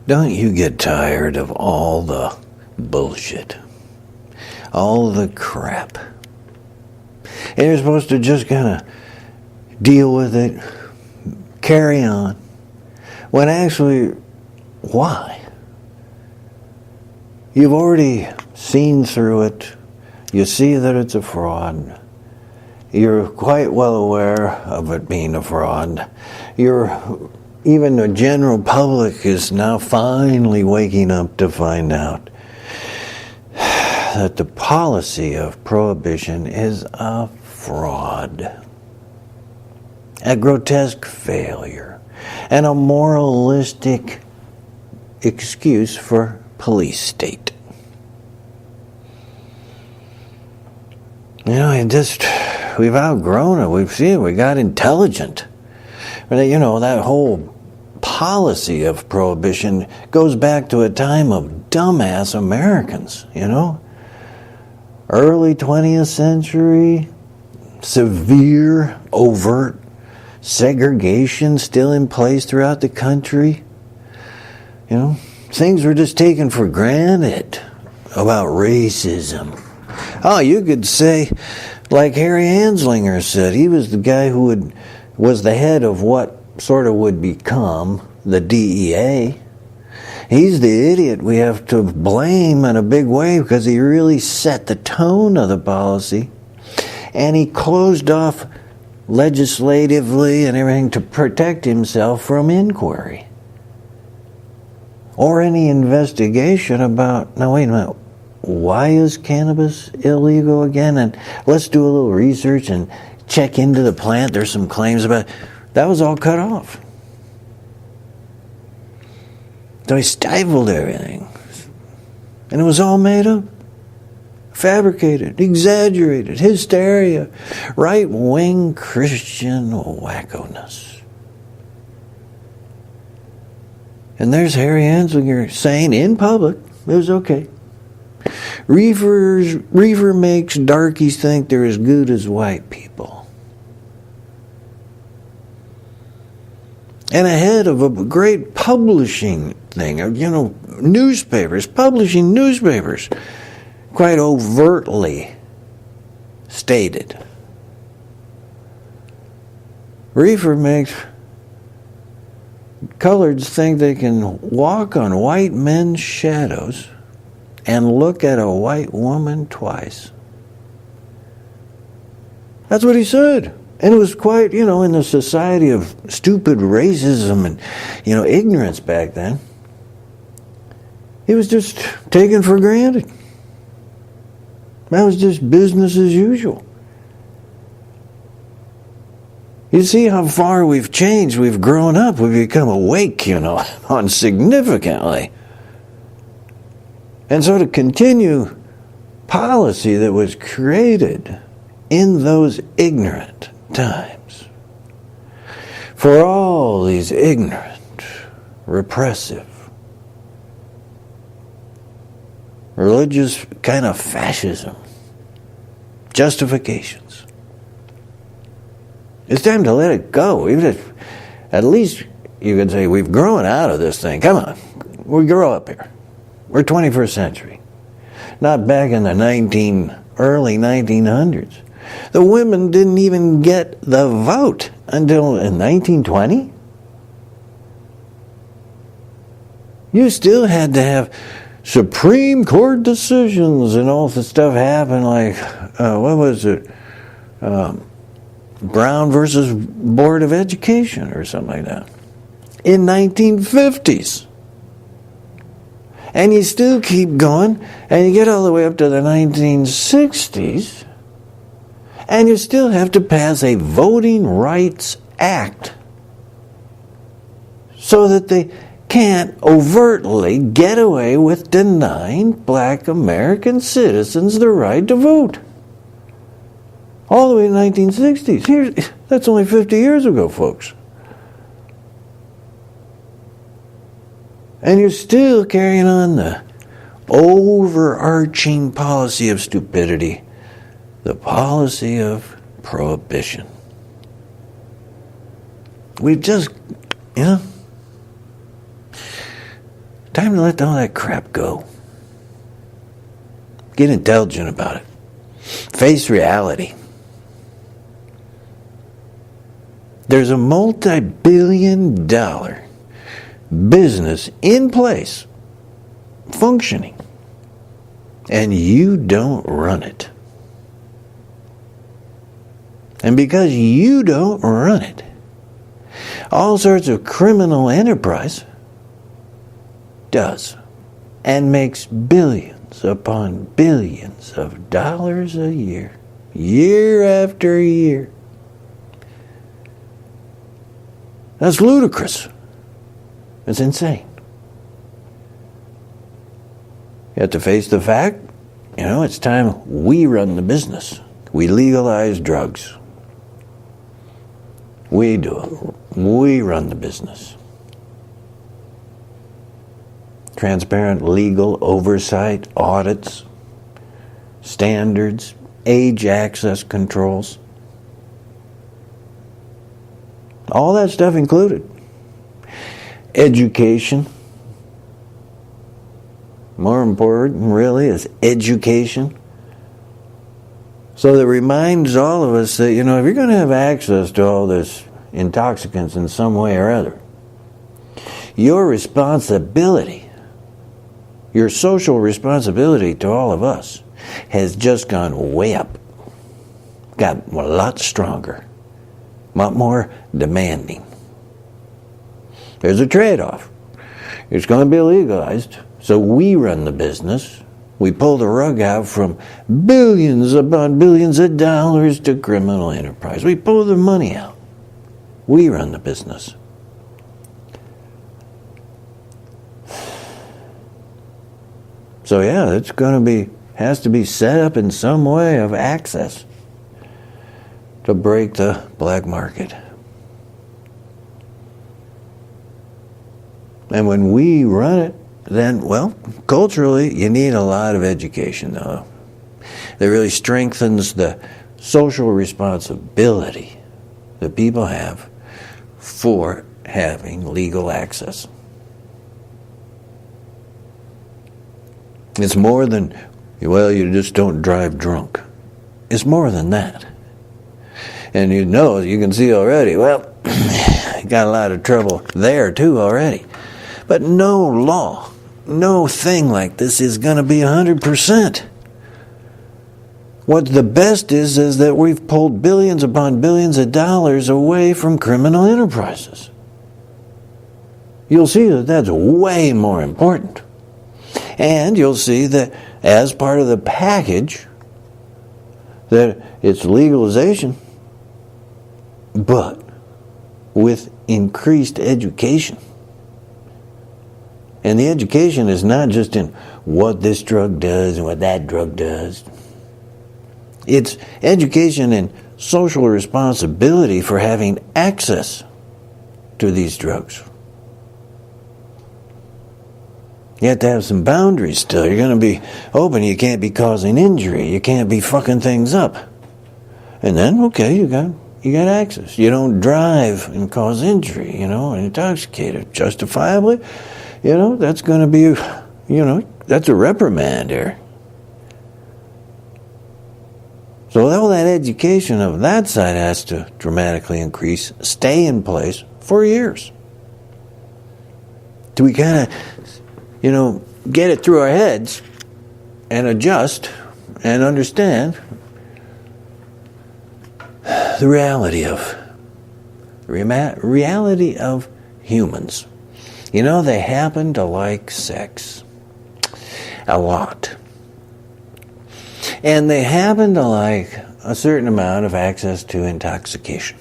Don't you get tired of all the bullshit? All the crap? And you're supposed to just kind of deal with it, carry on. When actually, why? You've already seen through it. You see that it's a fraud. You're quite well aware of it being a fraud. Even the general public is now finally waking up to find out that the policy of prohibition is a fraud, a grotesque failure, and a moralistic excuse for police state. We've outgrown it. We've seen it. We got intelligent. That whole policy of prohibition goes back to a time of dumbass Americans, Early 20th century, severe, overt segregation still in place throughout the country. Things were just taken for granted about racism. Oh, you could say, like Harry Anslinger said, he was the guy who was the head of what sort of would become the DEA. He's the idiot we have to blame in a big way because he really set the tone of the policy. And he closed off legislatively and everything to protect himself from inquiry. Or any investigation about, now wait a minute, why is cannabis illegal again? And let's do a little research and check into the plant. There's some claims about it. That was all cut off. So he stifled everything. And it was all made up. Fabricated, exaggerated, hysteria, right-wing Christian wackoness. And there's Harry Anslinger saying in public, it was okay. Reefer makes darkies think they're as good as white people. And ahead of a great publishing thing, publishing newspapers, quite overtly stated. Reefer makes coloreds think they can walk on white men's shadows and look at a white woman twice. That's what he said. And it was quite, in the society of stupid racism and, ignorance back then. It was just taken for granted. That was just business as usual. You see how far we've changed. We've grown up. We've become awake, on significantly. And so to continue policy that was created in those ignorant times, for all these ignorant, repressive, religious kind of fascism, justifications. It's time to let it go. Even if, at least you can say, we've grown out of this thing. Come on, we grow up here. We're 21st century. Not back in the early 1900s. The women didn't even get the vote until in 1920. You still had to have Supreme Court decisions and all the stuff happened like, what was it? Brown versus Board of Education or something like that. In 1950s. And you still keep going, and you get all the way up to the 1960s, and you still have to pass a Voting Rights Act so that they can't overtly get away with denying black American citizens the right to vote. All the way to the 1960s. That's only 50 years ago, folks. And you're still carrying on the overarching policy of stupidity, the policy of prohibition. We've just, Time to let all that crap go. Get intelligent about it. Face reality. There's a multi-billion-dollar business in place, functioning, and you don't run it. And because you don't run it, all sorts of criminal enterprise does, and makes billions upon billions of dollars a year, year after year. That's ludicrous. It's insane. You have to face the fact, it's time we run the business. We legalize drugs. We do it. We run the business. Transparent legal oversight, audits, standards, age access controls. All that stuff included. Education. More important, really, is education. So that reminds all of us that, if you're going to have access to all this intoxicants in some way or other, your responsibility, your social responsibility to all of us has just gone way up. Got a lot stronger. A lot more demanding. There's a trade-off. It's going to be legalized, so we run the business. We pull the rug out from billions upon billions of dollars to criminal enterprise. We pull the money out. We run the business. So it's has to be set up in some way of access to break the black market. And when we run it, then, culturally, you need a lot of education, though. That really strengthens the social responsibility that people have for having legal access. It's more than, you just don't drive drunk. It's more than that. And you can see already, got a lot of trouble there too already. But no law, no thing like this is going to be 100%. What's the best is that we've pulled billions upon billions of dollars away from criminal enterprises. You'll see that that's way more important. And you'll see that as part of the package, that it's legalization, but with increased education. And the education is not just in what this drug does and what that drug does. It's education in social responsibility for having access to these drugs. You have to have some boundaries still. You're going to be open. You can't be causing injury. You can't be fucking things up. And then, you got access. You don't drive and cause injury, and intoxicated justifiably. That's going to be, that's a reprimand there. So all that education of that side has to dramatically increase, stay in place for years. Do we kind of, get it through our heads and adjust and understand the reality of humans. They happen to like sex a lot. And they happen to like a certain amount of access to intoxication.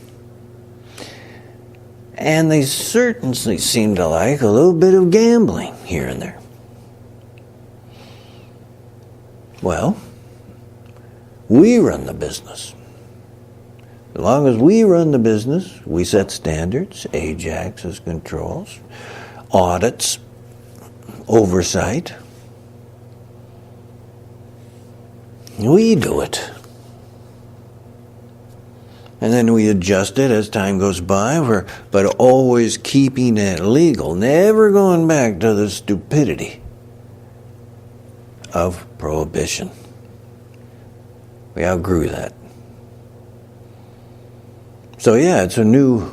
And they certainly seem to like a little bit of gambling here and there. We run the business. As long as we run the business, we set standards, age access controls, audits, oversight. We do it. And then we adjust it as time goes by, but always keeping it legal, never going back to the stupidity of prohibition. We outgrew that. So yeah, it's a new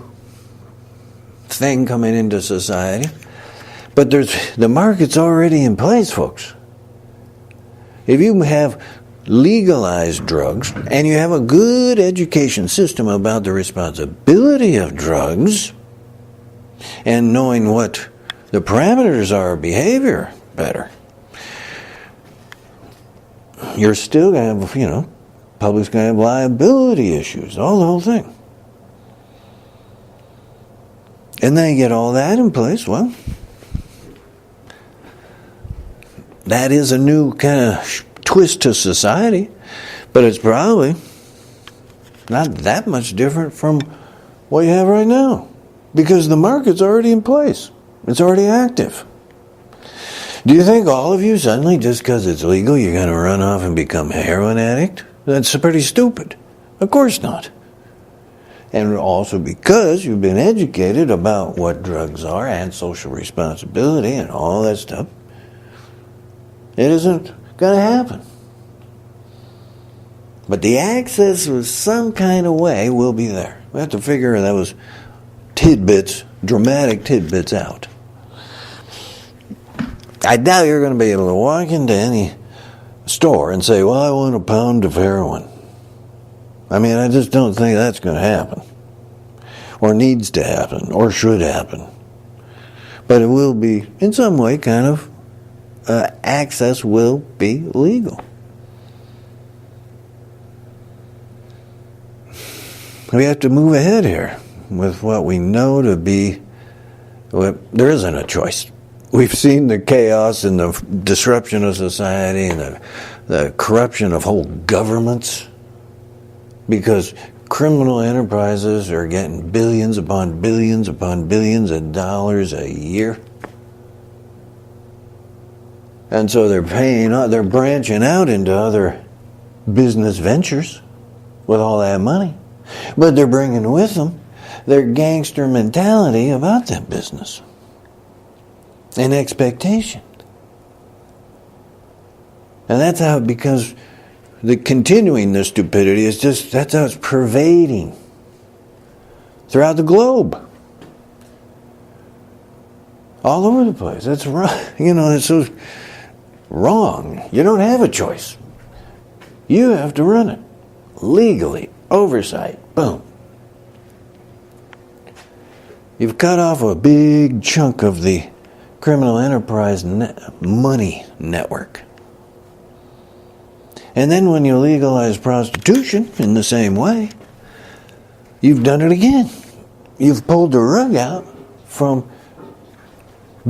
thing coming into society. But the market's already in place, folks. If you have legalized drugs and you have a good education system about the responsibility of drugs and knowing what the parameters are of behavior better, you're still going to have, public's going to have liability issues, the whole thing. And then you get all that in place, well, that is a new kind of twist to society, but it's probably not that much different from what you have right now, because the market's already in place. It's already active. Do you think all of you suddenly, just because it's legal, you're going to run off and become a heroin addict? That's pretty stupid. Of course not. And also because you've been educated about what drugs are and social responsibility and all that stuff, it isn't going to happen. But the access of some kind of way will be there. We have to figure those tidbits, dramatic tidbits out. I doubt you're going to be able to walk into any store and say, well, I want a pound of heroin. I mean, I just don't think that's going to happen. Or needs to happen, or should happen. But it will be, in some way, kind of, access will be legal. We have to move ahead here with what we know to be, well, there isn't a choice. We've seen the chaos and the disruption of society and the corruption of whole governments because criminal enterprises are getting billions upon billions upon billions of dollars a year. And so they're branching out into other business ventures with all that money. But they're bringing with them their gangster mentality about that business and expectation. And that's how, because the stupidity is just, that's how it's pervading throughout the globe. All over the place. That's wrong. It's so wrong. You don't have a choice. You have to run it. Legally. Oversight. Boom. You've cut off a big chunk of the criminal enterprise money network. And then when you legalize prostitution in the same way, you've done it again. You've pulled the rug out from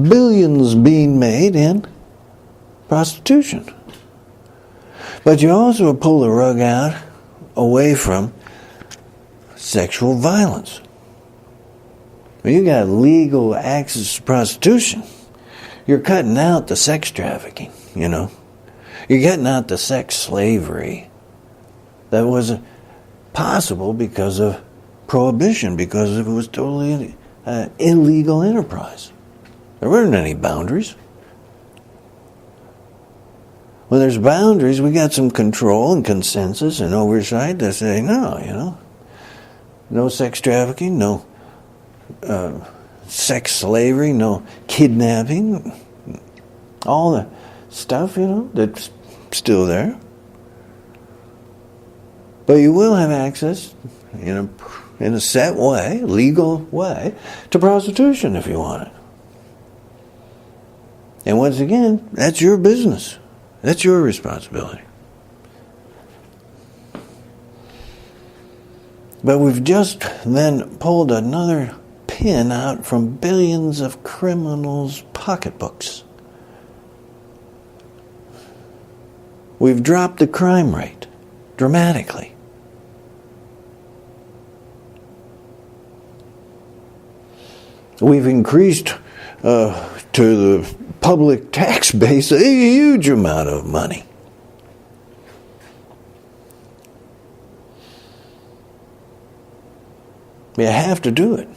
billions being made in prostitution. But you also pull the rug out away from sexual violence. When you got legal access to prostitution, you're cutting out the sex trafficking, You're cutting out the sex slavery that was possible because of prohibition, because it was totally illegal enterprise. There weren't any boundaries. When there's boundaries, we got some control and consensus and oversight that say, no, no sex trafficking, no sex slavery, no kidnapping, all the stuff, that's still there. But you will have access in a set way, legal way, to prostitution if you want it. And once again, that's your business. That's your responsibility. But we've just then pulled another pin out from billions of criminals' pocketbooks. We've dropped the crime rate dramatically. We've increased to the public tax base a huge amount of money. You have to do it.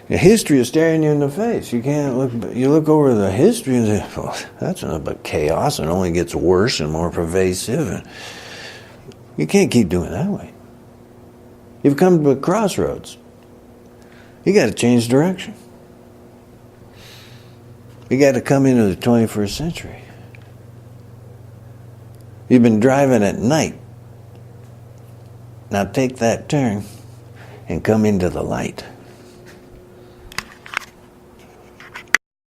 The history is staring you in the face. You can't look. You look over the history and say, "Well, that's nothing but chaos, and only gets worse and more pervasive." And you can't keep doing it that way. You've come to a crossroads. You got to change direction. You got to come into the 21st century. You've been driving at night. Now take that turn and come into the light.